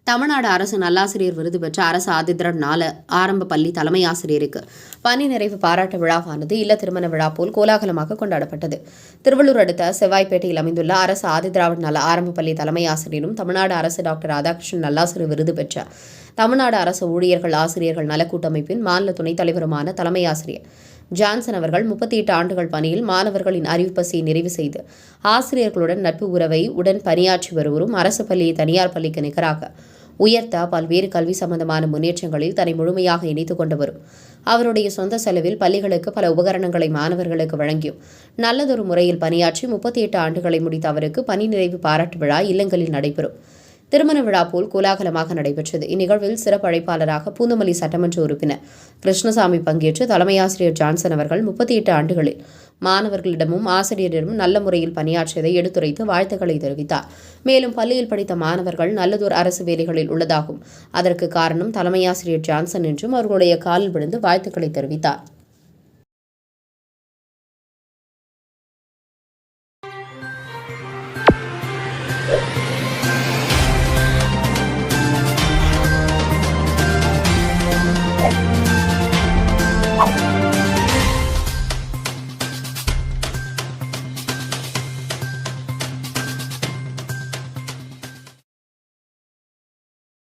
தமிழ்நாடு அரசு நல்லாசிரியர் விருது பெற்ற அரசு ஆதிதிராவிட நல ஆரம்ப பள்ளி தலைமை ஆசிரியருக்கு பணி நிறைவு பாராட்டு விழாவானது இல்ல திருமண விழா போல் கோலாகலமாக கொண்டாடப்பட்டது. திருவள்ளூர் அடுத்த செவ்வாய்ப்பேட்டையில் அமைந்துள்ள அரசு ஆதிதிராவிட நல ஆரம்ப பள்ளி தலைமை ஆசிரியரும் தமிழ்நாடு அரசு டாக்டர் ராதாகிருஷ்ணன் நல்லாசிரியர் விருது பெற்ற தமிழ்நாடு அரசு ஊழியர்கள் ஆசிரியர்கள் நலக்கூட்டமைப்பின் மாநில துணைத் தலைவருமான தலைமை ஆசிரியர் ஜான்சன் அவர்கள் 38 ஆண்டுகள் பணியில் மாணவர்களின் அறிவுப்பசியை நிறைவு செய்து ஆசிரியர்களுடன் நட்பு உறவை உடன் பணியாற்றி வருவரும் அரசு பள்ளியை தனியார் பள்ளிக்கு நிகராக உயர்த்த பல்வேறு கல்வி சம்பந்தமான முன்னேற்றங்களில் தன்னை முழுமையாக இணைத்துக் கொண்டு வரும் அவருடைய சொந்த செலவில் பள்ளிகளுக்கு பல உபகரணங்களை மாணவர்களுக்கு வழங்கியும் நல்லதொரு முறையில் பணியாற்றி 38 ஆண்டுகளை முடித்த அவருக்கு பணி நிறைவு பாராட்டு விழா இல்லங்களில் நடைபெறும் திருமண விழா போல் கோலாகலமாக நடைபெற்றது. இந்நிகழ்வில் சிறப்பு அழைப்பாளராக பூந்தமல்லி சட்டமன்ற உறுப்பினர் கிருஷ்ணசாமி பங்கேற்று தலைமை ஆசிரியர் ஜான்சன் அவர்கள் 38 ஆண்டுகளில் மாணவர்களிடமும் ஆசிரியரிடமும் நல்ல முறையில் பணியாற்றியதை எடுத்துரைத்து வாழ்த்துக்களை தெரிவித்தார். மேலும் பள்ளியில் படித்த மாணவர்கள் நல்லதொரு அரசு வேலைகளில் உள்ளதாகும். அதற்கு காரணம் தலைமை ஆசிரியர் ஜான்சன் என்றும் அவர்களுடைய காலில் விழுந்து வாழ்த்துக்களை தெரிவித்தார்.